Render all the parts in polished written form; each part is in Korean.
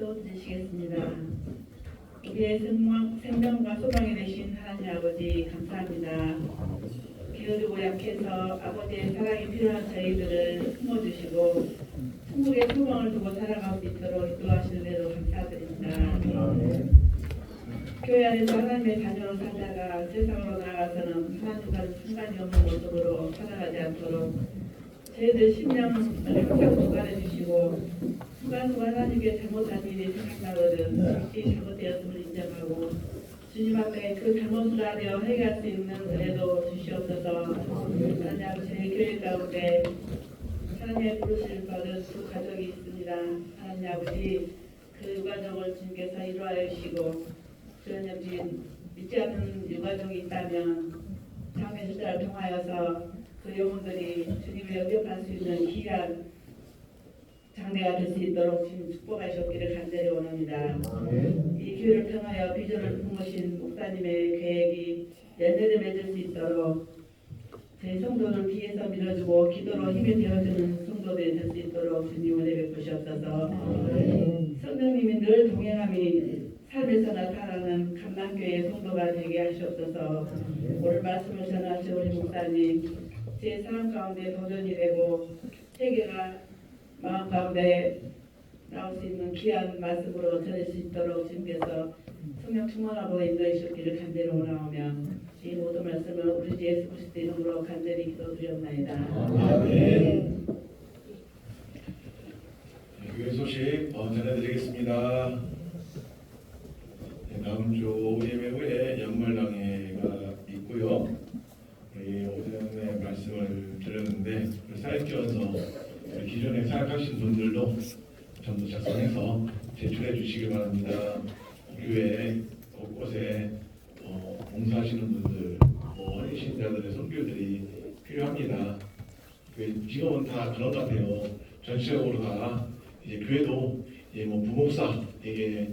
기도드리시겠습니다. 우리의 생명과 소망이 되신 하나님 아버지 감사합니다. 게으르고 약해서 아버지의 사랑이 필요한 저희들을 품어주시고 천국의 소망을 두고 살아갈 수 있도록 인도하시는 대로 감사드립니다. 교회 안에서 하나님의 자녀로 살다가 세상으로 나아가서는 하나님과는 상관이 없는 모습으로 살아가지 않도록 저희들 심령을 항상 주관해 주시고 순간순간 하나님께 잘못한 일이 생각나거든 일찍 잘못되었음을 인정하고 주님 앞에 그 잘못을 하려 해결할 수 있는 은혜도 주시옵소서. 하나님 아버지 저희 교회 가운데 하나님의 부르심을 받은 두 가족이 있습니다. 하나님 아버지 그 유가족을 주님께서 이루하여 주시고 그런 역시 믿지 않는 유가족이 있다면 장래 주자를 통하여서 그 영혼들이 주님의 영접할 수 있는 귀한 장래가 될 수 있도록 지금 축복하셨기를 간절히 원합니다. 이 교회를 통하여 비전을 품으신 목사님의 계획이 연대를 맺을 수 있도록 저희 성도를 뒤에서 밀어주고 기도로 힘이 되어주는 성도들이 될 수 있도록 주님 은혜 베푸시옵소서. 성령님이 늘 동행함이 삶에서 나타나는 감남교회의 성도가 되게 하시옵소서. 오늘 말씀을 전하신 우리 목사님 제 삶 가운데 도전이 되고 세계가 마음 가운데 나올 수 있는 귀한 말씀으로 전할 수 있도록 주님께서 성령 충만하고 인도해 주시기를 간절히 원하오며 이 모든 말씀을 우리 주 예수 그리스도 이름으로 간절히 기도드렸나이다. 아멘. 교회 소식 전해드리겠습니다. 다음 주 예배 후에 연말당회가 있고요. 오전에 말씀을 드렸는데 사역지원서 기존에 사역하신 분들도 전부 작성해서 제출해 주시기 바랍니다. 교회 곳곳에 봉사하시는 분들, 헌신자들의 선교들이 필요합니다. 지금은 다 그런 것 같아요. 전체적으로 다 이제 교회도 이제 부목사, 이게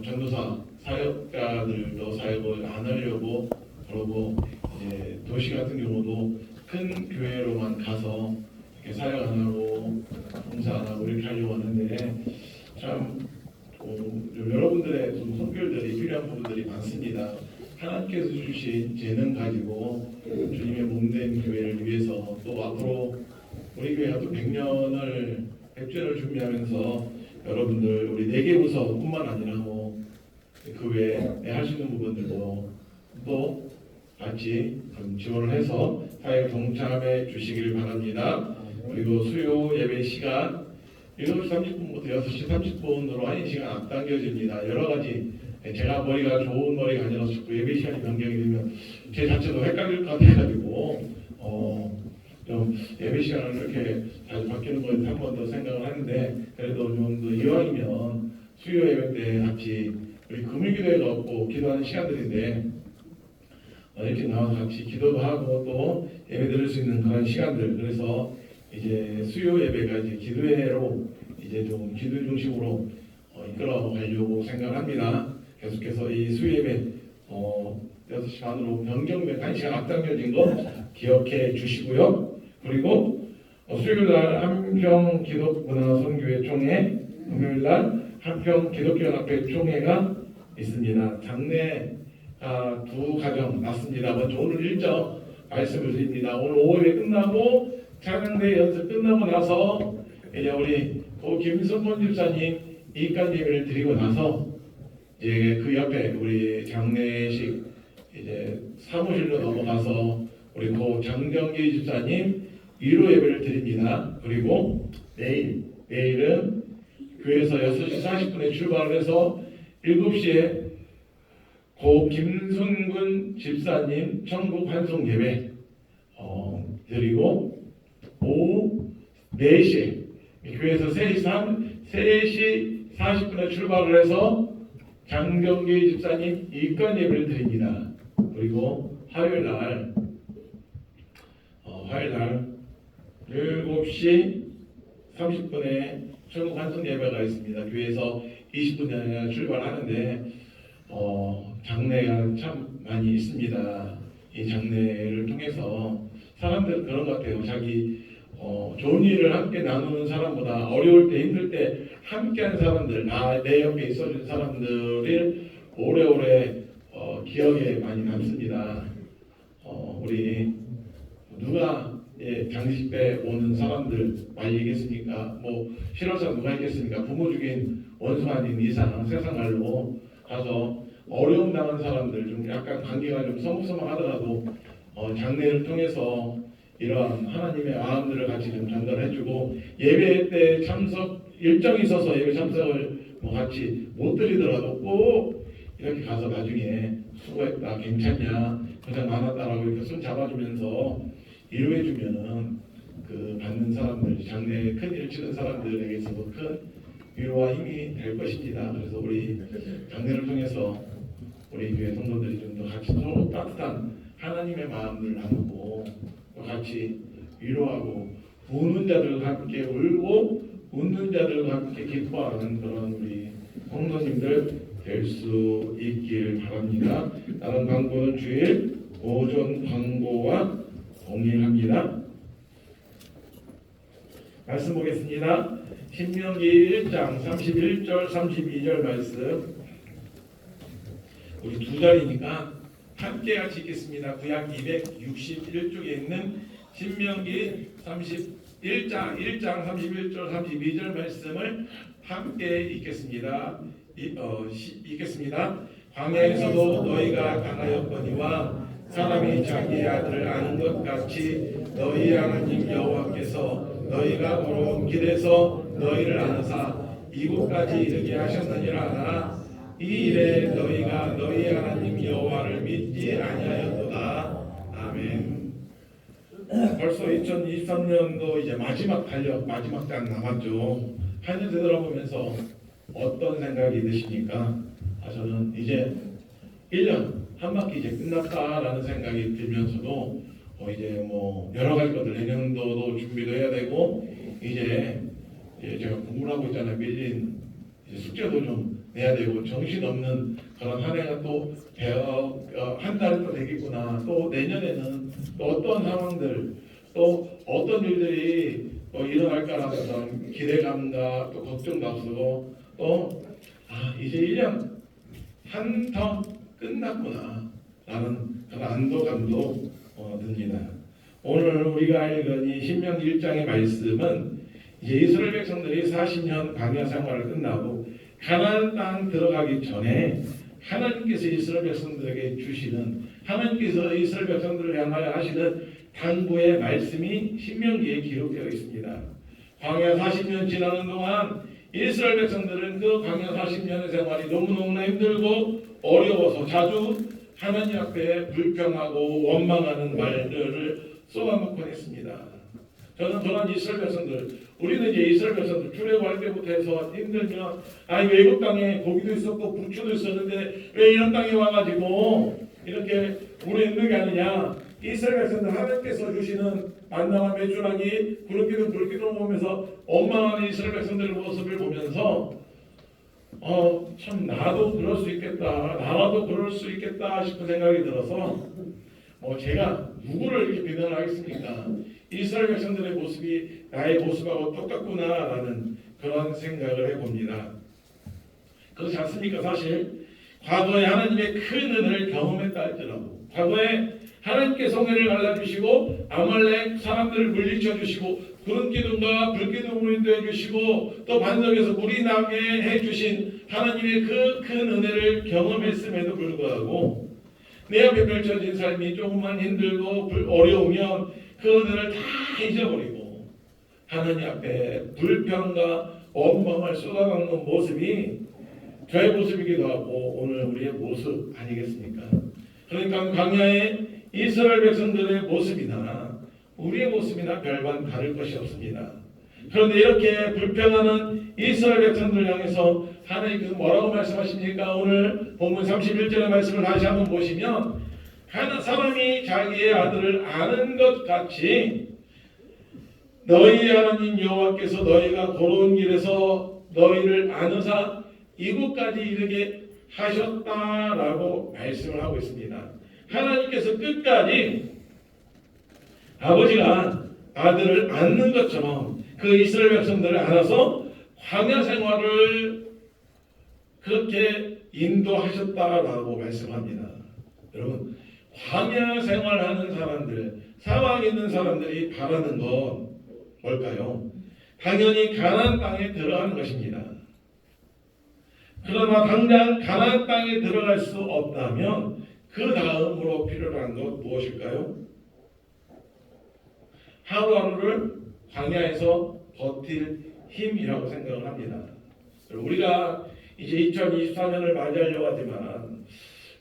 전도사, 사역자들도 사역을 안 하려고 그러고 이제 도시 같은 경우도 큰 교회로만 가서 이렇게 사역 안 하고 봉사 안 하고 이렇게 하려고 하는데 참 여러분들의 좀 선별들이 필요한 부분들이 많습니다. 하나님께서 주신 재능 가지고 주님의 몸된 교회를 위해서 또 앞으로 우리 교회가 또 100주년을 준비하면서 여러분들 우리 4개 부서뿐만 아니라 그 외에 할 수 있는 부분들도 또 같이 지원을 해서 사역에 동참해 주시길 바랍니다. 그리고 수요 예배 시간 7시 30분부터 6시 30분으로 1시간 앞당겨집니다. 여러 가지 제가 머리가 좋은 머리가 아니라서 자꾸 예배 시간이 변경이 되면 제 자체도 헷갈릴 것 같아가지고 좀 예배 시간을 이렇게 자주 바뀌는 거에 한 번 더 생각을 하는데 그래도 좀 더 이왕이면 수요 예배 때 같이 우리 금요기도회가 없고 기도하는 시간들인데 이렇게 나와서 같이 기도도 하고 또 예배 드릴 수 있는 그런 시간들 그래서 이제 수요 예배가 이제 기도회로 이제 좀 기도 중심으로 이끌어 가려고 생각합니다. 계속해서 이 수요 예배 6시 반으로 변경된 1시간 앞당겨진 거 기억해 주시고요. 그리고 수요일날 한평 기독문화선교회 총회, 금요일날 한평 기독교연합회 총회가 있습니다. 장례 두 가정 났습니다. 먼저 오늘 일정 말씀을 드립니다. 오늘 오후에 끝나고 찬양대 연습 끝나고 나서 이제 우리 김성곤 집사님 이간 예배를 드리고 나서 이제 그 옆에 우리 장례식 이제 사무실로 넘어가서 우리 장정기 집사님 위로 예배를 드립니다. 그리고 내일은 교회에서 6시 40분에 출발을 해서 7시에 김순근 집사님 천국 환송 예배 드리고 오후 4시에 교회에서 3시 40분에 출발을 해서 장정기 집사님 이권 예배를 드립니다. 그리고 화요일날 7시 30분에 천국 환송 예배가 있습니다. 교회에서 20분 전에 출발하는데 장례가 참 많이 있습니다. 이 장례를 통해서 사람들은 그런 것 같아요. 자기 좋은 일을 함께 나누는 사람보다 어려울 때 힘들 때 함께한 사람들, 내 옆에 있어준 사람들을 오래오래 기억에 많이 남습니다. 우리 누가 장례식 때 오는 사람들 많이 얘기했으니까 뭐 싫어서 누가 있겠습니까? 부모 죽인 원수 아닌 이상 세상 말로 가서 어려움 당한 사람들 좀 약간 관계가 좀 서먹서먹하더라도 장례를 통해서 이러한 하나님의 마음들을 같이 좀 전달해주고 예배 때 참석 일정이 있어서 예배 참석을 뭐 같이 못 드리더라도 꼭 이렇게 가서 나중에 수고했다 괜찮냐 고생 많았다라고 이렇게 손 잡아주면서 위로해주면은 그 받는 사람들 장래에 큰 일 치는 사람들에게서도 큰 위로와 힘이 될 것입니다. 그래서 우리 장례를 통해서 우리 교회 성도들이 좀 더 같이 서로 따뜻한 하나님의 마음을 나누고 또 같이 위로하고 우는 자들과 함께 울고 웃는 자들과 함께 기뻐하는 그런 우리 성도님들 될 수 있길 바랍니다. 다른 광고는 주일 오전 광고와 동일합니다. 말씀 보겠습니다. 신명기 1장 31절 32절 말씀 우리 두 절이니까 함께 같이 읽겠습니다. 구약 261쪽에 있는 신명기 1장 31절 32절 말씀을 함께 읽겠습니다. 읽겠습니다. 광야에서도 너희가 강하였거니와 사람이 자기의 아들을 아는 것 같이 너희 하나님 여호와께서 너희가 걸어온 길에서 너희를 아느사 이곳까지 이르게 하셨느니라 하나 이 일에 너희가 너희 하나님 여호와를 믿지 아니하였도다. 아멘. 벌써 2023년도 이제 마지막 달력 마지막 장 남았죠. 한 년 되돌아보면서 어떤 생각이 드십니까? 저는 이제 1년 한 바퀴 이제 끝났다라는 생각이 들면서도 이제 뭐 여러 가지 것들 내년도도 준비도 해야 되고 이제 제가 공부를 하고 있잖아요. 밀린 이제 숙제도 좀 내야 되고 정신없는 그런 한 해가 또 한 달이 또 되겠구나. 또 내년에는 또 어떤 상황들 또 어떤 일들이 또 일어날까라는 그런 기대감과 또 걱정도 앞서고 또 이제 1년 한 텀 끝났구나 라는 그런 안도감도 듭니다. 오늘 우리가 읽은 이 신명기 1장의 말씀은 이제 이스라엘 백성들이 40년 광야 생활을 끝나고 가나안 땅 들어가기 전에 하나님께서 이스라엘 백성들에게 주시는 하나님께서 이스라엘 백성들을 향하여 하시는 당부의 말씀이 신명기에 기록되어 있습니다. 광야 40년 지나는 동안 이스라엘 백성들은 그 광야 40년의 생활이 너무너무나 힘들고 어려워서 자주 하나님 앞에 불평하고 원망하는 말들을 쏟아놓곤 했습니다. 저는 그런 이스라엘 백성들, 우리는 이제 이스라엘 백성들 출애굽할 때부터 해서 힘들면 외국 땅에 고기도 있었고 부추도 있었는데 왜 이런 땅에 와가지고 이렇게 우리 힘들게 하느냐. 이스라엘 백성들 하나님께서 주시는 만나와 메추라기 구름기둥 불기둥 보면서 원망하는 이스라엘 백성들의 모습을 보면서 참 나도 그럴 수 있겠다, 나라도 그럴 수 있겠다 싶은 생각이 들어서 제가 누구를 이렇게 비난하겠습니까? 이스라엘 백성들의 모습이 나의 모습하고 똑같구나라는 그런 생각을 해봅니다. 그렇지 않습니까? 사실 과거에 하나님의 큰 은혜를 경험했다 할지라도 과거에 하나님께 성회를 갈라주시고 아말렉 사람들을 물리쳐 주시고 구름기둥과 불기둥으로 인도해 주시고 또 반석에서 물이 나게 해주신 하나님의 그 큰 은혜를 경험했음에도 불구하고 내 앞에 펼쳐진 삶이 조금만 힘들고 어려우면 그 은혜를 다 잊어버리고 하나님 앞에 불평과 원망을 쏟아붓는 모습이 저의 모습이기도 하고 오늘 우리의 모습 아니겠습니까? 그러니까 광야의 이스라엘 백성들의 모습이나 우리의 모습이나 별반 다를 것이 없습니다. 그런데 이렇게 불평하는 이스라엘 백성들을 향해서 하나님께서 뭐라고 말씀하십니까? 오늘 본문 31절의 말씀을 다시 한번 보시면 사람이 자기의 아들을 아는 것 같이 너희 하나님 여호와께서 너희가 걸어온 길에서 너희를 아느사 이곳까지 이르게 하셨다라고 말씀을 하고 있습니다. 하나님께서 끝까지 아버지가 아들을 안는 것처럼 그 이스라엘 백성들을 안아서 광야 생활을 그렇게 인도하셨다라고 말씀합니다. 여러분, 광야 생활하는 사람들, 사막에 있는 사람들이 바라는 건 뭘까요? 당연히 가나안 땅에 들어가는 것입니다. 그러나 당장 가나안 땅에 들어갈 수 없다면 그 다음으로 필요한 것 무엇일까요? 하루하루를 광야에서 버틸 힘이라고 생각을 합니다. 우리가 이제 2024년을 맞이하려고 하지만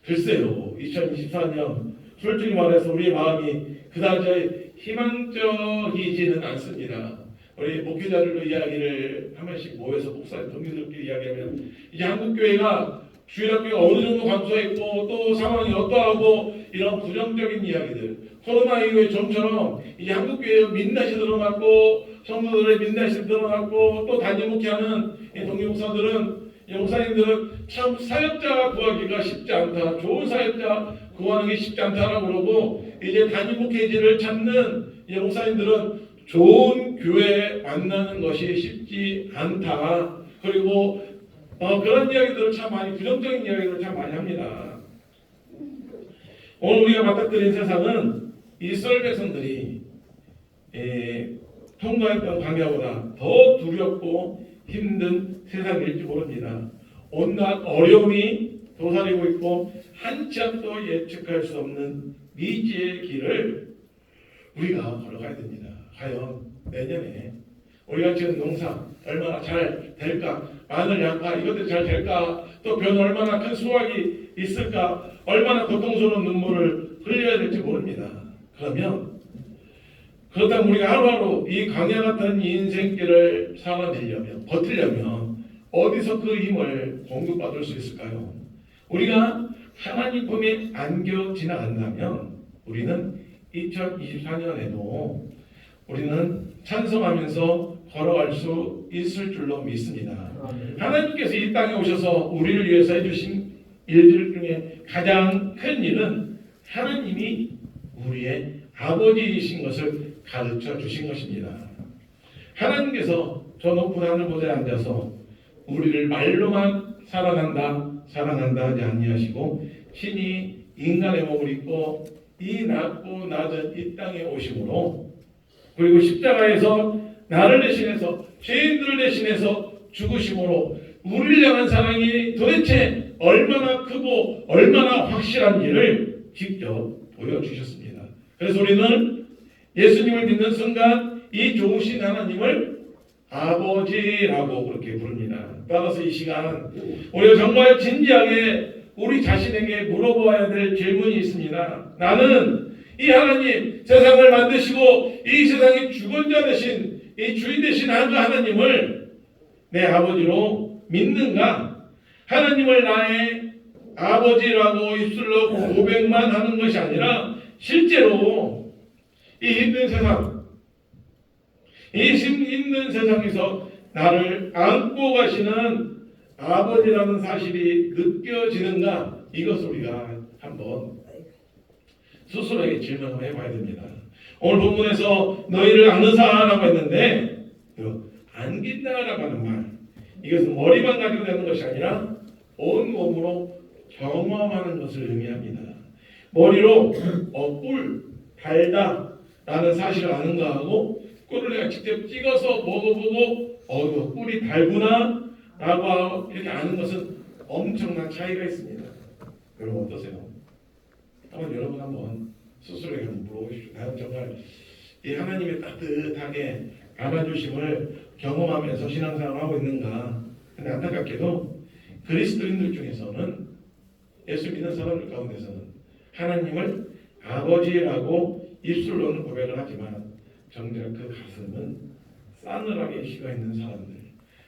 글쎄요, 2024년 솔직히 말해서 우리의 마음이 그다지 희망적이지는 않습니다. 우리 목회자들도 이야기를 한 번씩 모여서 목사님 동료들끼리 이야기하면 이제 한국교회가 주일학교가 어느 정도 감소했고 또 상황이 어떠하고 이런 부정적인 이야기들, 코로나 이후에 좀처럼 이제 한국교회에 민낯이 드러났고 성도들의 민낯이 드러났고 또 단임 목회하는 동료 목사들은 목사님들은 참 사역자 구하기가 쉽지 않다, 좋은 사역자 구하는 게 쉽지 않다라고 그러고 이제 단임 목회지를 찾는 목사님들은 좋은 교회 만나는 것이 쉽지 않다. 그리고 그런 이야기들을 참 많이, 부정적인 이야기들을 참 많이 합니다. 오늘 우리가 맞닥뜨린 세상은 이스라엘 백성들이 통과했던 광야보다 더 두렵고 힘든 세상일지 모릅니다. 온갖 어려움이 도사리고 있고 한치 앞도 예측할 수 없는 미지의 길을 우리가 걸어가야 됩니다. 과연 내년에 우리가 지금 농사 얼마나 잘 될까, 마늘, 양파 이것들이 잘 될까, 또 벼는 얼마나 큰 수확이 있을까, 얼마나 고통스러운 눈물을 흘려야 될지 모릅니다. 그렇다면 우리가 하루하루 이 광야 같은 인생길을 살아내려면, 버티려면 어디서 그 힘을 공급받을 수 있을까요? 우리가 하나님 품에 안겨 지나간다면 우리는 2024년에도 우리는 찬송하면서 걸어갈 수 있을 줄로 믿습니다. 하나님께서 이 땅에 오셔서 우리를 위해서 해주신 일들 중에 가장 큰 일은 하나님이 우리의 아버지이신 것을 가르쳐 주신 것입니다. 하나님께서 저 높은 하늘 보좌에 앉아서 우리를 말로만 사랑한다 하지 아니하시고 신이 인간의 몸을 입고 이 낮고 낮은 이 땅에 오심으로, 그리고 십자가에서 나를 대신해서 죄인들을 대신해서 죽으심으로 우리를 향한 사랑이 도대체 얼마나 크고 얼마나 확실한지를 직접 보여주셨습니다. 그래서 우리는 예수님을 믿는 순간 이 좋으신 하나님을 아버지라고 그렇게 부릅니다. 따라서 이 시간 우리가 정말 진지하게 우리 자신에게 물어보아야 될 질문이 있습니다. 나는 이 하나님, 세상을 만드시고 이 세상의 주권자 되신, 이 주인 되신 하나님을 내 아버지로 믿는가? 하나님을 나의 아버지라고 입술로 고백만 하는 것이 아니라 실제로 이 힘든 세상에서 나를 안고 가시는 아버지라는 사실이 느껴지는가? 이것을 우리가 한번 스스로에게 질문을 해봐야 됩니다. 오늘 본문에서 너희를 안는사라고 했는데 안긴다라고 하는 말, 이것은 머리만 가지고 되는 것이 아니라 온 몸으로 경험하는 것을 의미합니다. 머리로 꿀 달다 라는 사실을 아는 거하고 꿀을 내가 직접 찍어서 먹어보고 꿀이 달구나 라고 이렇게 아는 것은 엄청난 차이가 있습니다. 여러분 어떠세요? 여러분 한번 스스로에게 물어보십시오. 나는 정말 이 하나님의 따뜻하게 안아주심을 경험하면서 신앙생활을 하고 있는가? 근데 안타깝게도 그리스도인들 중에서는, 예수 믿는 사람들 가운데서는 하나님을 아버지라고 입술로는 고백을 하지만 정작 그 가슴은 싸늘하게 식어 있는 사람들,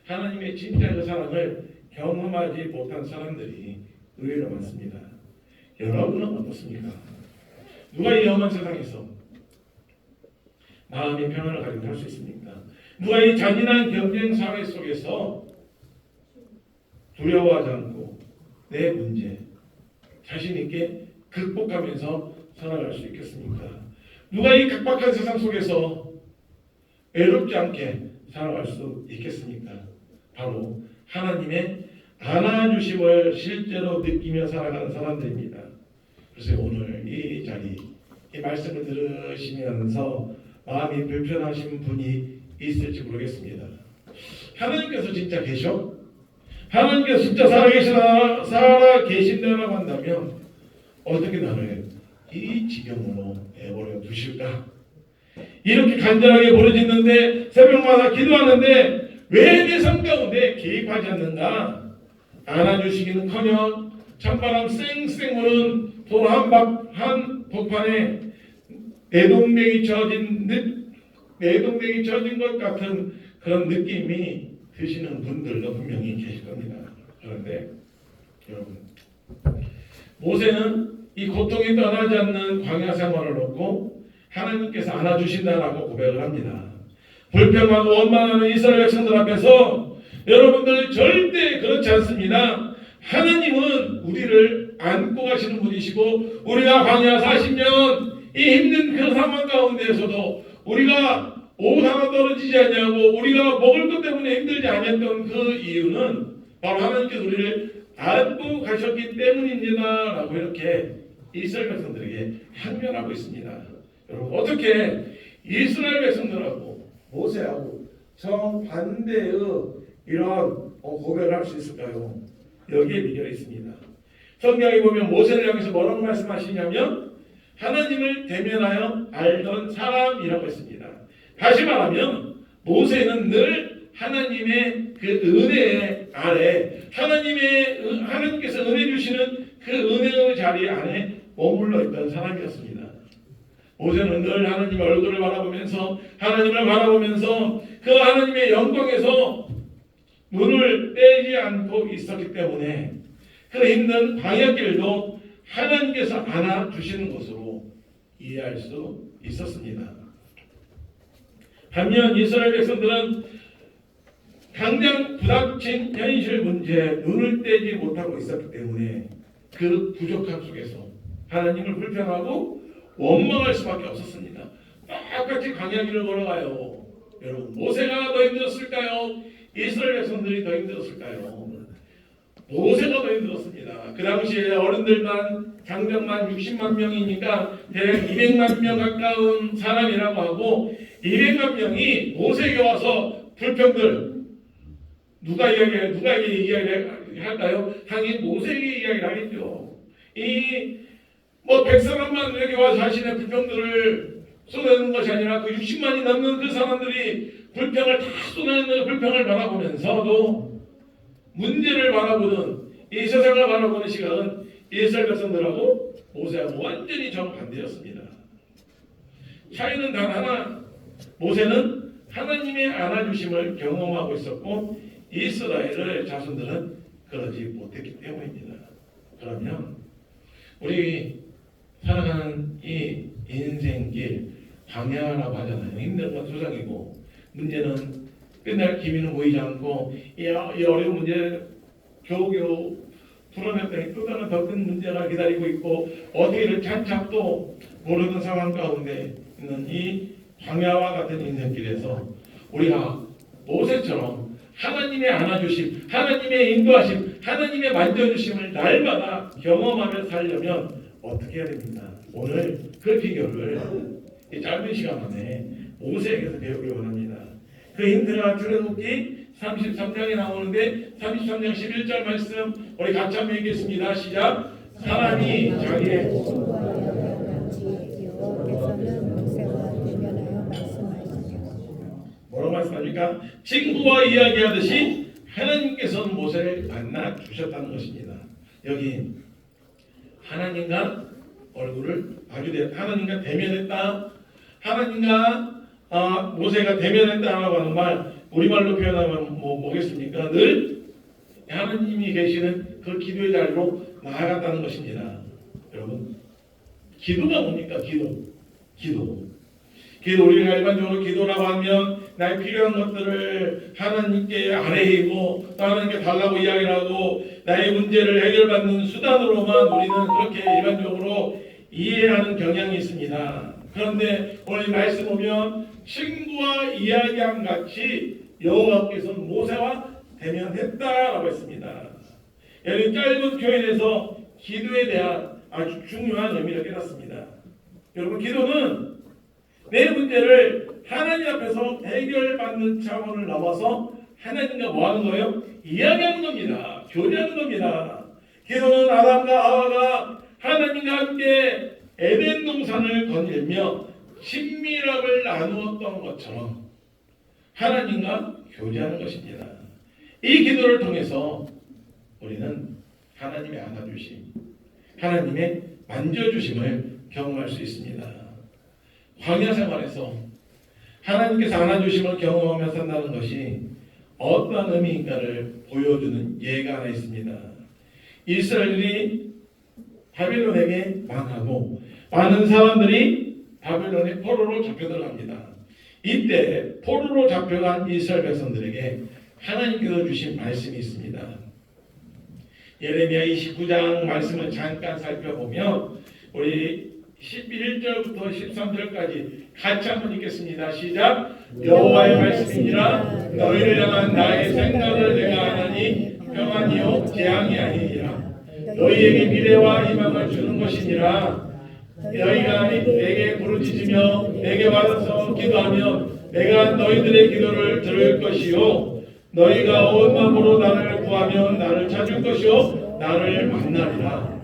하나님의 진짜 그 사랑을 경험하지 못한 사람들이 의외로 많습니다. 여러분은 어떻습니까? 누가 이 험한 세상에서 마음의 평안을 가지고 살 수 있습니까? 누가 이 잔인한 경쟁 사회 속에서 두려워하지 않고 내 문제 자신 있게 극복하면서 살아갈 수 있겠습니까? 누가 이 각박한 세상 속에서 외롭지 않게 살아갈 수 있겠습니까? 바로 하나님의 안아주심을 실제로 느끼며 살아가는 사람들입니다. 그래서 오늘 이 자리, 이 말씀을 들으시면서 마음이 불편하신 분이 있을지 모르겠습니다. 하나님께서 진짜 계셔? 하나님께서 진짜 살아계신다라고 한다면 어떻게 나를 이 지경으로 내버려 두실까? 이렇게 간절하게 부르짖는데 새벽마다 기도하는데 왜 내 삶 가운데 개입하지 않는가? 안아주시기는커녕 찬바람 쌩쌩 부는 돌 한 복판에 내동댕이 쳐진 것 같은 그런 느낌이 드시는 분들도 분명히 계실 겁니다. 그런데 여러분, 모세는 이 고통이 떠나지 않는 광야 생활을 놓고 하나님께서 안아주신다라고 고백을 합니다. 불평하고 원망하는 이스라엘 백성들 앞에서 여러분들 절대 그렇지 않습니다. 하나님은 우리를 안고 가시는 분이시고 우리가 광야 40년 이 힘든 그 상황 가운데에서도 우리가 옷 하나 떨어지지 않냐고 우리가 먹을 것 때문에 힘들지 않았던 그 이유는 바로 하나님께서 우리를 안고 가셨기 때문입니다 라고 이렇게 이스라엘 백성들에게 항변하고 있습니다. 여러분, 어떻게 이스라엘 백성들하고 모세하고 정반대의 이런 고백을 할 수 있을까요? 여기에 비결이 있습니다. 성경에 보면 모세를 향해서 뭐라고 말씀하시냐면 하나님을 대면하여 알던 사람이라고 했습니다. 다시 말하면 모세는 늘 하나님의 그 은혜 아래 하나님께서 은혜 주시는 그 은혜의 자리 안에 머물러 있던 사람이었습니다. 모세는 늘 하나님의 얼굴을 바라보면서 하나님을 바라보면서 그 하나님의 영광에서 눈을 떼지 않고 있었기 때문에 그 힘든 광야길도 하나님께서 안아주시는 것으로 이해할 수 있었습니다. 반면 이스라엘 백성들은 당장 부닥친 현실 문제에 눈을 떼지 못하고 있었기 때문에 그 부족함 속에서 하나님을 불평하고 원망할 수밖에 없었습니다. 똑같이 광야길을 걸어가요. 여러분, 모세가 더 힘들었을까요? 이스라엘 백성들이 더 힘들었을까요? 모세가 더 힘들었습니다. 그 당시에 어른들만 장정만 60만 명이니까 대략 200만 명 가까운 사람이라고 하고 200만 명이 모세에게 와서 불평들 누가 이야기할까요? 당연히 모세에게 이야기를 하겠죠. 뭐 100사람만 이렇게 와서 자신의 불평들을 쏟아내는 것이 아니라 그 60만이 넘는 그 사람들이 불평을 다 쏟아내는 불평을 바라보면서도 문제를 바라보는 이 세상을 바라보는 시각은 이스라엘 백성들하고 모세하고 완전히 정반대였습니다. 차이는 단 하나, 모세는 하나님의 안아주심을 경험하고 있었고 이스라엘 자손들은 그러지 못했기 때문입니다. 그러면 우리 살아가는 이 인생길 광야라고 하잖아요. 힘든 건 소장이고 문제는 끝날 기미는 보이지 않고 이 어려운 문제 겨우겨우 풀어냈더니 또 다른 더 큰 문제가 기다리고 있고 어디를 찾잡도 모르는 상황 가운데 있는 이 광야와 같은 인생길에서 우리가 모세처럼 하나님의 안아주심, 하나님의 인도하심, 하나님의 만져주심을 날마다 경험하며 살려면 어떻게 해야 됩니까? 오늘 그 비결을 이 짧은 시간 안에 모세에게서 배우기 원합니다. 그 힌트가 출애굽기 33장에 나오는데 33장 11절 말씀 우리 같이 한번 읽겠습니다. 시작. 사람이 자기의 뭐라고 말씀하십니까? 친구와 이야기하듯이 하나님께서는 모세를 만나 주셨다는 것입니다. 여기 하나님과 얼굴을 하나님과 대면했다. 하나님과 모세가 대면했다라고 하는 말 우리말로 표현하면 뭐겠습니까? 늘 하나님이 계시는 그 기도의 자리로 나아갔다는 것입니다. 여러분, 기도가 뭡니까? 기도 우리가 일반적으로 기도라고 하면 나의 필요한 것들을 하나님께 아뢰이고 또 하나님께 달라고 이야기를 하고 나의 문제를 해결받는 수단으로만 우리는 그렇게 일반적으로 이해하는 경향이 있습니다. 그런데 오늘 말씀 보면 친구와 이야기한 같이 여호와께서는 모세와 대면했다라고 했습니다. 여기 짧은 표현에서 기도에 대한 아주 중요한 의미를 깨닫습니다. 여러분, 기도는 내 문제를 하나님 앞에서 해결받는 차원을 넘어서 하나님과 뭐 하는 거예요? 이야기하는 겁니다. 교제하는 겁니다. 기도는 아담과 하와가 하나님과 함께 에덴 동산을 거닐며 친밀함을 나누었던 것처럼 하나님과 교제하는 것입니다. 이 기도를 통해서 우리는 하나님의 안아주심, 하나님의 만져주심을 경험할 수 있습니다. 광야 생활에서 하나님께서 안아주심을 경험하며 산다는 것이 어떤 의미인가를 보여주는 예가 하나 있습니다. 이스라엘이 바벨론에게 망하고 많은 사람들이 바벨론의 포로로 잡혀 들어갑니다. 이때 포로로 잡혀간 이스라엘 백성들에게 하나님께서 주신 말씀이 있습니다. 예레미야 29장 말씀을 잠깐 살펴보면 우리 11절부터 13절까지 같이 한번 읽겠습니다. 시작. 여호와의 말씀이니라. 너희를 향한 나의 생각을 내가 아나니 평안이요 재앙이 아니니라. 너희에게 미래와 희망을 주는 것이니라. 너희가 내게 부르짖으며 내게 받아서 기도하면 내가 너희들의 기도를 들을 것이요 너희가 온 마음으로 나를 구하면 나를 찾을 것이요 나를 만나리라.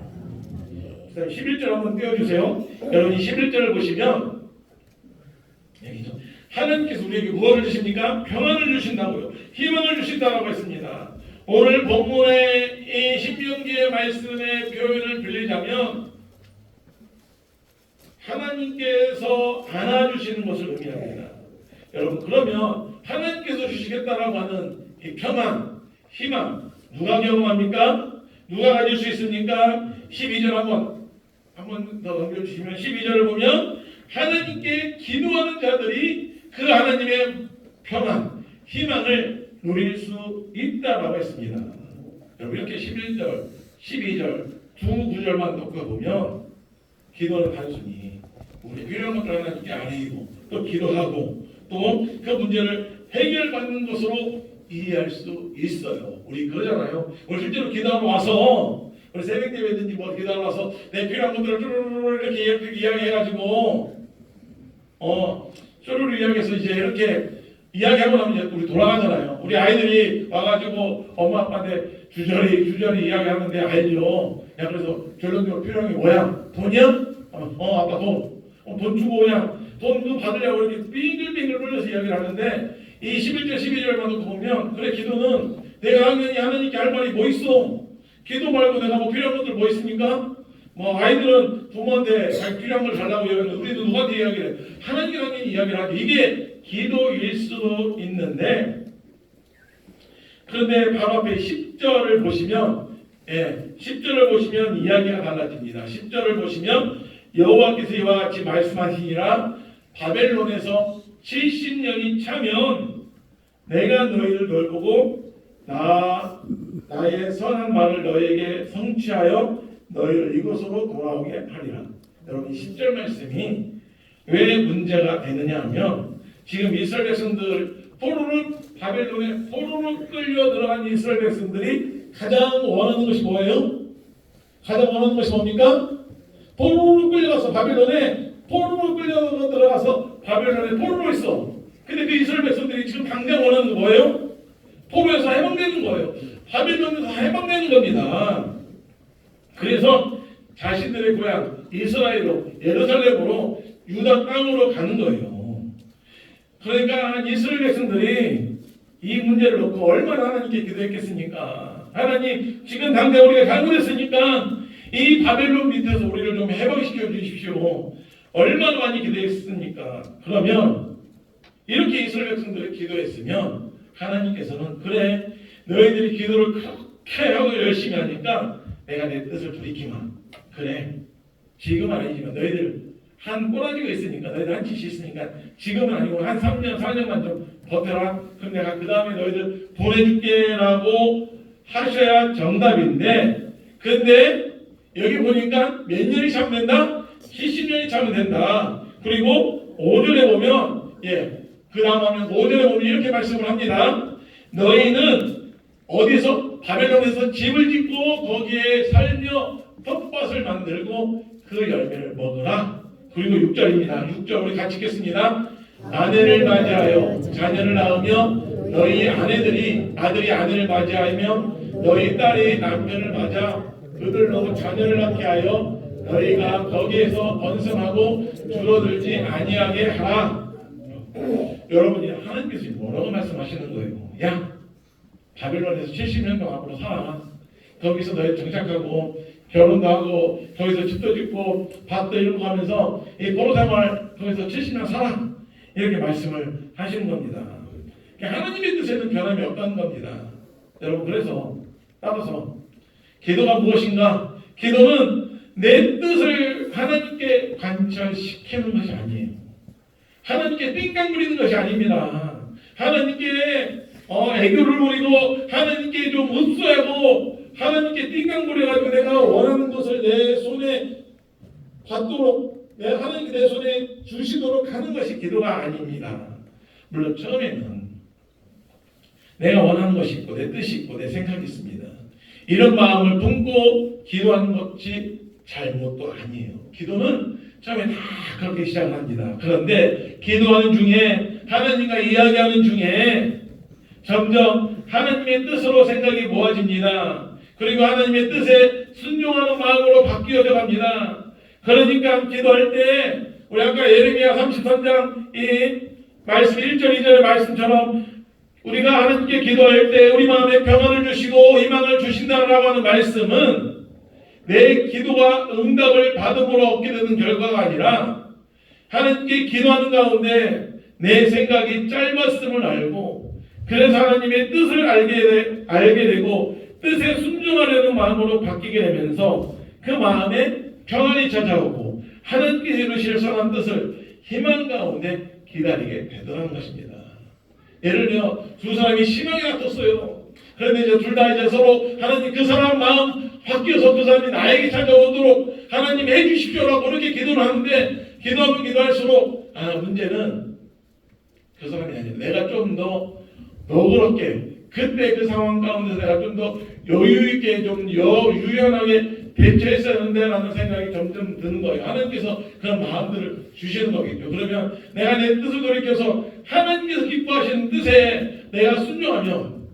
11절 한번 띄워주세요. 여러분이 11절을 보시면 여기죠. 하나님께서 우리에게 무엇을 주십니까? 평안을 주신다고요. 희망을 주신다라고 했습니다. 오늘 본문의 이 신명기의 말씀의 표현을 빌리자면 하나님께서 안아주시는 것을 의미합니다. 여러분, 그러면 하나님께서 주시겠다라고 하는 이 평안, 희망 누가 경험합니까? 누가 가질 수 있습니까? 12절 한번 더 넘겨주시면 12절을 보면 하나님께 기도하는 자들이 그 하나님의 평안, 희망을 누릴 수 있다라고 했습니다. 여러분, 이렇게 11절, 12절 두 구절만 놓고 보면 기도는 단순히 우리 필요한 것들 하나님께 아뢰고 또 기도하고 또 그 문제를 해결받는 것으로 이해할 수 있어요. 우리 그러잖아요. 우리 실제로 기도하러 와서 우리 새벽 예배든지 뭐 기도하러 와서 내 필요한 것들을 쭈루루루 이렇게 이야기해가지고 쭈루루 이야기해서 이제 이렇게 이야기하고 나면 이제 우리 돌아가잖아요. 우리 아이들이 와가지고 엄마 아빠한테 주저리 이야기하는데 알죠. 야, 그래서 결론적으로 필요한 게 뭐야? 돈이야? 아빠 돈. 돈 주고 그냥 돈 받으려고 이렇게 빙글빙글 돌려서 이야기를 하는데 이 11절 12절만 놓고 보면 그래, 기도는 내가 당연히 하나님께 할 말이 뭐 있어? 기도 말고 내가 뭐 필요한 것들 뭐 있습니까? 뭐 아이들은 부모한테 자기 필요한 걸 달라고 이야기하는데 우리도 누구한테 이야기를 해? 하나님께 당연히 이야기를 하죠. 이게 기도일 수도 있는데, 그런데 바로 앞에 10절을 보시면 10절을 보시면 이야기가 달라집니다. 10절을 보시면 여호와께서 이와 같이 말씀하시니라. 바벨론에서 70년이 차면 내가 너희를 돌보고 나의 선한 말을 너희에게 성취하여 너희를 이곳으로 돌아오게 하리라. 여러분, 이 10절 말씀이 왜 문제가 되느냐 하면 지금 이스라엘 백성들 바벨론에 포로로 끌려 들어간 이스라엘 백성들이 가장 원하는 것이 뭐예요? 가장 원하는 것이 뭡니까? 포로로 끌려가서 바벨론에 포로로 끌려 들어가서 바벨론에 포로로 있어. 근데 그 이스라엘 백성들이 지금 당장 원하는 건 뭐예요? 포로에서 해방되는 거예요. 바벨론에서 해방되는 겁니다. 그래서 자신들의 고향 이스라엘로, 예루살렘으로, 유다 땅으로 가는 거예요. 그러니까 이스라엘 백성들이 이 문제를 놓고 얼마나 하나님께 기도했겠습니까? 하나님, 지금 당장 우리가 잘못했으니까 이 바벨론 밑에서 우리를 좀 해방시켜 주십시오. 얼마나 많이 기도했습니까? 그러면 이렇게 이스라엘 백성들이 기도했으면 하나님께서는 그래, 너희들이 기도를 그렇게 하고 열심히 하니까 내가 내 뜻을 돌이키마. 그래, 지금은 아니지만 너희들 한 꼬라지가 있으니까, 너희들 한 짓이 있으니까 지금은 아니고 한 3년 4년만 좀 버텨라. 그럼 내가 그 다음에 너희들 보내줄게라고 하셔야 정답인데, 근데 여기 보니까 몇 년이 차면 된다? 70년이 차면 된다. 그리고 5절에 보면 그 다음 하면 5절에 보면 이렇게 말씀을 합니다. 너희는 어디서 바벨론에서 집을 짓고 거기에 살며 텃밭을 만들고 그 열매를 먹으라. 그리고 6절입니다. 6절 우리 같이 읽겠습니다. 아내를 맞이하여 자녀를 낳으며 너희 아들이 아내를 맞이하며 너희 딸이 남편을 맞아 그들로 자녀를 낳게 하여 너희가 거기에서 번성하고 줄어들지 아니하게 하라. 여러분이 하나님께서 뭐라고 말씀하시는 거예요? 야, 바벨론에서 70년 동안 앞으로 살아. 거기서 너희 정착하고 결혼도 하고 거기서 집도 짓고 밭도 일고 하면서 이 포로 생활 거기서 70년 살아. 이렇게 말씀을 하시는 겁니다. 하나님의 뜻에는 변함이 없다는 겁니다. 여러분, 그래서 따라서 기도가 무엇인가? 기도는 내 뜻을 하나님께 관철시키는 것이 아니에요. 하나님께 띵강 부리는 것이 아닙니다. 하나님께 애교를 부리고 하나님께 좀 흡수하고 하나님께 띵강 부려가지고 내가 원하는 것을 내 손에 받도록 하나님께 내 손에 주시도록 하는 것이 기도가 아닙니다. 물론 처음에는 내가 원하는 것이 있고 내 뜻이 있고 내 생각이 있습니다. 이런 마음을 품고 기도하는 것이 잘못도 아니에요. 기도는 처음에 다 그렇게 시작을 합니다. 그런데 기도하는 중에 하나님과 이야기하는 중에 점점 하나님의 뜻으로 생각이 모아집니다. 그리고 하나님의 뜻에 순종하는 마음으로 바뀌어져 갑니다. 그러니까 기도할 때 우리 아까 예레미야 33장 이 말씀 1절 2절의 말씀처럼 우리가 하나님께 기도할 때 우리 마음에 평안을 주시고 희망을 주신다라고 하는 말씀은 내 기도가 응답을 받음으로 얻게 되는 결과가 아니라 하나님께 기도하는 가운데 내 생각이 짧았음을 알고 그래서 하나님의 뜻을 알게 되고 뜻에 순종하려는 마음으로 바뀌게 되면서 그 마음에 평안이 찾아오고 하나님께서 이루실 선한 뜻을 희망 가운데 기다리게 되더라는 것입니다. 예를 들어 두 사람이 희망이 같았어요. 그런데 이제 둘 다 이제 서로 하나님 그 사람 마음 바뀌어서 그 사람이 나에게 찾아오도록 하나님 해주십시오라고 그렇게 기도를 하는데 기도하면 기도할수록 문제는 그 사람이 아니라 내가 좀 더 너그럽게 그때 그 상황 가운데서 내가 좀 더 여유있게 좀 유연하게 대처했어야 하는데 라는 생각이 점점 드는 거예요. 하나님께서 그런 마음들을 주시는 거겠죠. 그러면 내가 내 뜻을 돌이켜서 하나님께서 기뻐하시는 뜻에 내가 순종하면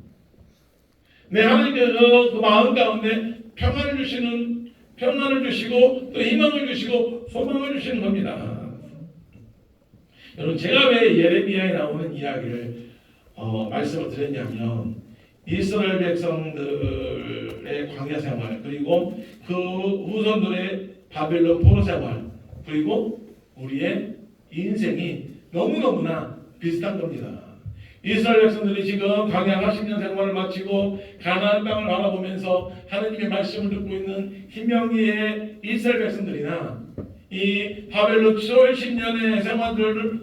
내 하나님께서 그 마음 가운데 평안을 주시고 또 희망을 주시고 소망을 주시는 겁니다. 여러분, 제가 왜 예레미야에 나오는 이야기를 말씀을 드렸냐면 이스라엘 백성들의 광야 생활 그리고 그 후손들의 바벨론 포로 생활 그리고 우리의 인생이 너무너무나 비슷한 겁니다. 이스라엘 백성들이 지금 광야 40년 생활을 마치고 가나안 땅을 바라보면서 하나님의 말씀을 듣고 있는 희명기의 이스라엘 백성들이나 이 바벨론 70년의 생활들을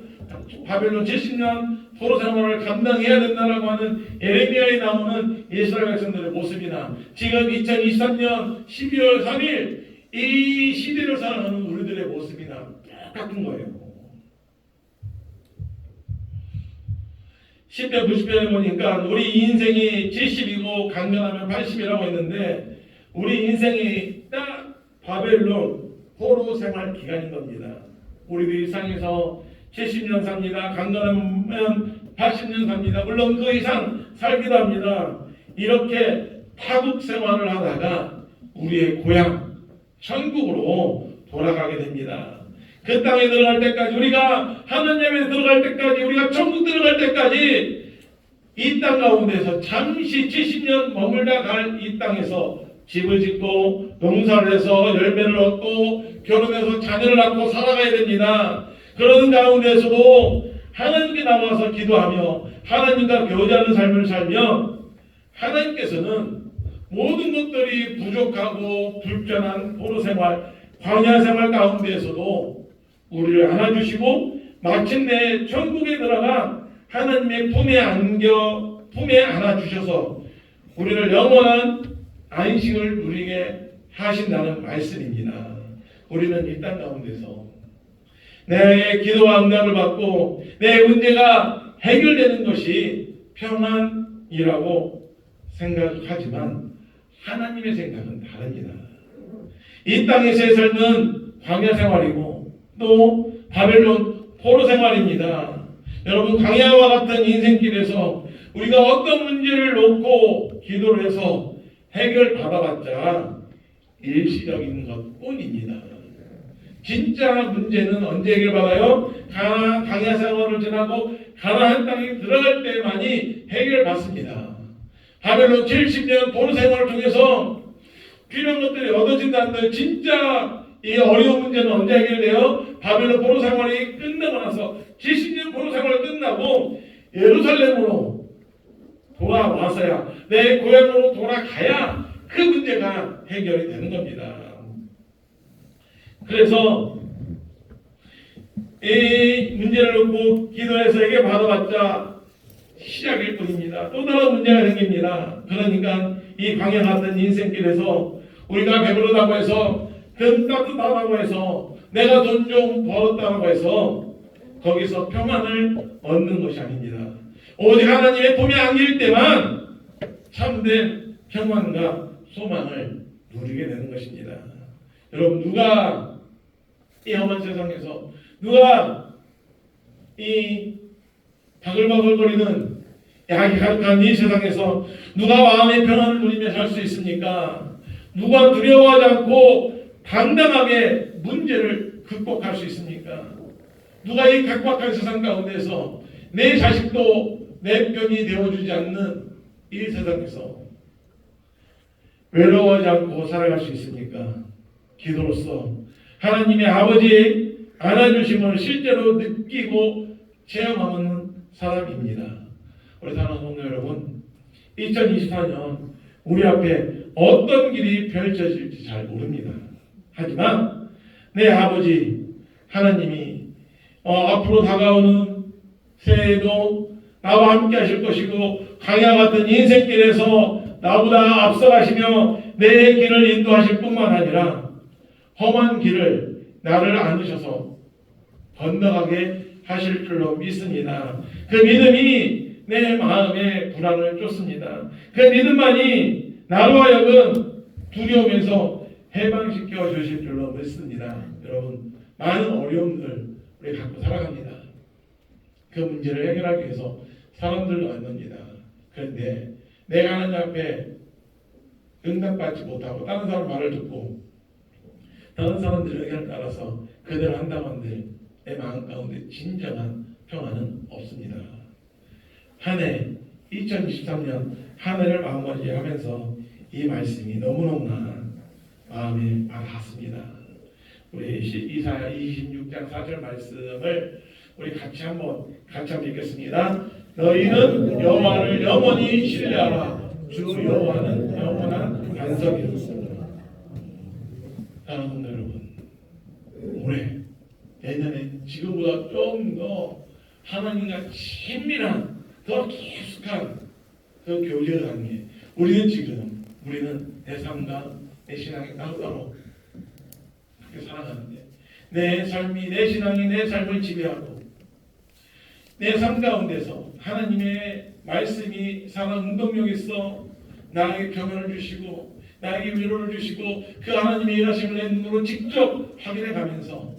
바벨론 70년 포로 생활을 감당해야 된다라고 하는 예레미야에 나오는 이스라엘 백성들의 모습이나 지금 2023년 12월 3일 이 시대를 살아가는 우리들의 모습이나 똑같은 거예요. 10편 90편에 보니까 우리 인생이 70이고 강변하면 80이라고 했는데 우리 인생이 딱 바벨론 포로 생활 기간인 겁니다. 우리도 일상에서 70년 삽니다. 강건하면 80년 삽니다. 물론 그 이상 살기도 합니다. 이렇게 타국 생활을 하다가 우리의 고향 천국으로 돌아가게 됩니다. 그 땅에 들어갈 때까지 우리가 하느님에 들어갈 때까지 우리가 천국 들어갈 때까지 이 땅 가운데서 잠시 70년 머물다 갈 이 땅에서 집을 짓고 농사를 해서 열매를 얻고 결혼해서 자녀를 낳고 살아가야 됩니다. 그러는 가운데서도 하나님께 나와서 기도하며 하나님과 교제하는 삶을 살면 하나님께서는 모든 것들이 부족하고 불편한 포로 생활, 광야 생활 가운데에서도 우리를 안아주시고 마침내 천국에 들어가 하나님의 품에 안아주셔서 우리를 영원한 안식을 누리게 하신다는 말씀입니다. 우리는 이 땅 가운데서 내 기도와 응답을 받고 내 문제가 해결되는 것이 평안이라고 생각하지만 하나님의 생각은 다릅니다. 이 땅에서의 삶은 광야 생활이고 또 바벨론 포로 생활입니다. 여러분, 광야와 같은 인생길에서 우리가 어떤 문제를 놓고 기도를 해서 해결받아봤자 일시적인 것뿐입니다. 진짜 문제는 언제 해결받아요? 광야 생활을 지나고 가나안 땅에 들어갈 때만이 해결받습니다. 바벨론 70년 포로 생활을 통해서 필요한 것들이 얻어진다는데 진짜 이 어려운 문제는 언제 해결돼요? 바벨론 포로 생활이 끝나고 나서 70년 포로 생활이 끝나고 예루살렘으로 돌아와서야, 내 고향으로 돌아가야 그 문제가 해결이 되는 겁니다. 그래서 이 문제를 놓고 기도해서 해결받아봤자 시작일 뿐입니다. 또 다른 문제가 생깁니다. 그러니까 이 광야 같은 인생길에서 우리가 배부르다고 해서 금 따뜻하다고 해서 내가 돈 좀 벌었다고 해서 거기서 평안을 얻는 것이 아닙니다. 오직 하나님의 품에 안길 때만 참된 평안과 소망을 누리게 되는 것입니다. 여러분, 누가 이 험한 세상에서, 누가 이 바글바글거리는 약이 가득한 이 세상에서 누가 마음의 평안을 누리며 살 수 있습니까? 누가 두려워하지 않고 당당하게 문제를 극복할 수 있습니까? 누가 이 각박한 세상 가운데서 내 자식도 내 편이 되어주지 않는 이 세상에서 외로워하지 않고 살아갈 수 있습니까? 기도로서 하나님의 아버지의 안아주심을 실제로 느끼고 체험하는 사람입니다. 우리 사랑하는 성도 여러분, 2024년 우리 앞에 어떤 길이 펼쳐질지 잘 모릅니다. 하지만 내 아버지 하나님이 앞으로 다가오는 새해에도 나와 함께 하실 것이고 광야 같은 인생길에서 나보다 앞서가시며 내 길을 인도하실 뿐만 아니라 험한 길을 나를 안으셔서 건너가게 하실 줄로 믿습니다. 그 믿음이 내 마음에 불안을 쫓습니다. 그 믿음만이 나로 하여금 두려움에서 해방시켜 주실 줄로 믿습니다. 여러분, 많은 어려움들 우리 갖고 살아갑니다. 그 문제를 해결하기 위해서 사람들도 만납니다. 그런데 내가 하나님 앞에 응답받지 못하고 다른 사람 말을 듣고 다른 사람들의 의견을 따라서 그대로 한다고 한들 내 마음 가운데 진정한 평안은 없습니다. 한 해 2023년 한 해를 마무리하면서 이 말씀이 너무너무나 마음에 와닿습니다. 우리 이사야 26장 4절 말씀을 우리 같이 한번 읽겠습니다. 너희는 여호와를 영원히 신뢰하라. 주 여호와는 영원한 반석이었습니다. 사랑하는 여러분, 올해 내년에 지금보다 좀 더 하나님과 친밀한, 더 깊숙한 그 교제를 하는 게 우리는 내 삶과 내 신앙이 따로따로 그렇게 살아가는데 내 삶이, 내 신앙이 내 삶을 지배하고 내 삶 가운데서 하나님의 말씀이 살아 운동력 있어 나에게 평안을 주시고 나에게 위로를 주시고 그 하나님의 일하심을 내 눈으로 직접 확인해 가면서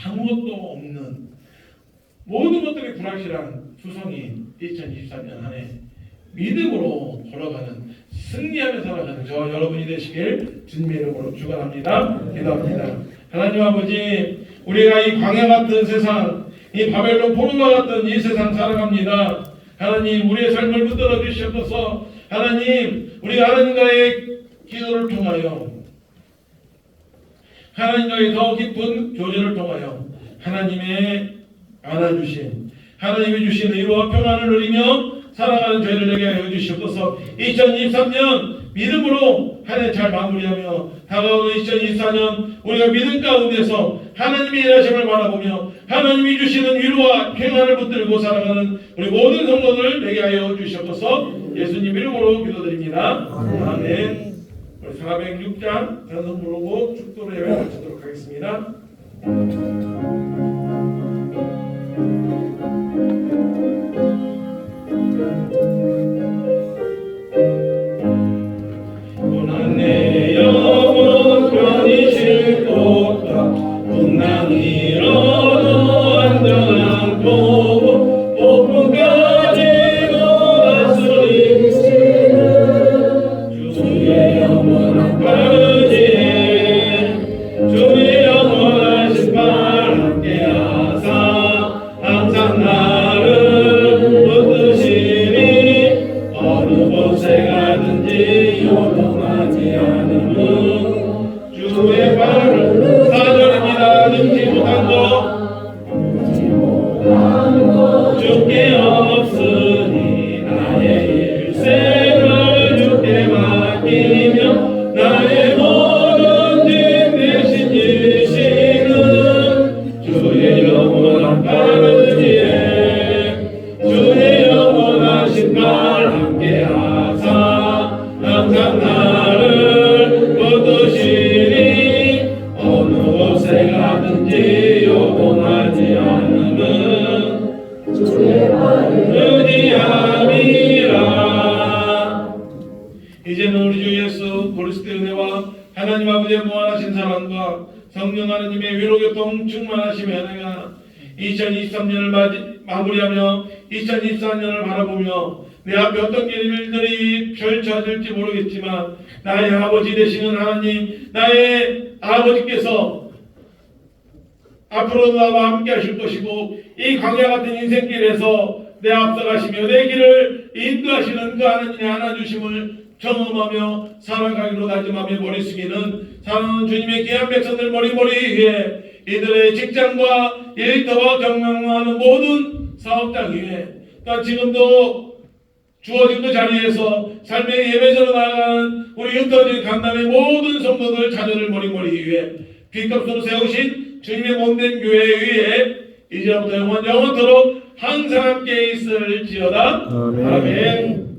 아무것도 없는 모든 것들이 불확실한 투성이 2023년 한 해 믿음으로 걸어가는, 승리하며 살아가는 저와 여러분이 되시길 주님의 이름으로 축원합니다. 기도합니다. 하나님 아버지, 우리가 이 광야 같은 세상, 이 바벨론 포로와 같은 이 세상 살아갑니다. 하나님, 우리의 삶을 붙들어 주시옵소서. 하나님, 우리가 하나님과의 기도를 통하여, 하나님과의 더 깊은 교제를 통하여 하나님의 안아주신, 하나님이 주신 의로와 평안을 누리며 살아가는 저희를 되게 하여 주시옵소서. 2023년 믿음으로 한 해 잘 마무리하며 다가오는 2024년 우리가 믿음 가운데서 하나님의 일하심을 바라보며 하나님이 주시는 위로와 평안을 붙들고 살아가는 우리 모든 성도들 되게 하여 주시옵소서. 예수님 이름으로 기도드립니다. 아멘. 우리 406장 전선 부르고 축도를 예배 마치도록 하겠습니다. 고난의 영혼 편히 쉴 곳과 풍랑 이뤄도 안전한 곳 폭풍까지 거스리시는 주의 영원한 바르지에 주의 영원하신 발 함께하사 항상 나를 붙드시니 어느 곳에 가든지 요동하지 않음은 주의 발을 사절입니다. 능지 못한 것 주께 없으니 나의 일생을 주께 맡기며 나의 모든 짐 대신 지시는 주의 영원한 바르지에 주의 영원하신 발 함께하사 항상 나를 붙드시니 어느 곳에 가든지 요동하지 않음은 주의 발을 의지함이라. 이제는 우리 주 예수 그리스도의 은혜와 하나님 아버지의 무한하신 사랑과 성령 하나님의 위로교통 충만하심의 은혜가 2023년을 마무리하며 2024년을 바라보며 내 앞에 어떤 일들이 펼쳐질지 모르겠지만 나의 아버지 되시는 하나님, 나의 아버지께서 앞으로 나와 함께 하실 것이고 이 광야 같은 인생길에서 내 앞서가시며 내 길을 인도하시는 그 하나님의 안아주심을 경험하며 살아가기로 다짐하며 머리 숙이는 사랑하는 주님의 귀한 백성들 머리 위에 이들의 직장과 일터와 경영하는 모든 사업장 위에 또 지금도 주어진 그 자리에서 삶의 예배자로 나아가는 우리 흩어진 강남의 모든 성도들 자녀를 머리 위에 빚값으로 세우신 주님의 몸된 교회 위에 이제부터 영원토록 항상 함께 있을지어다. 아멘.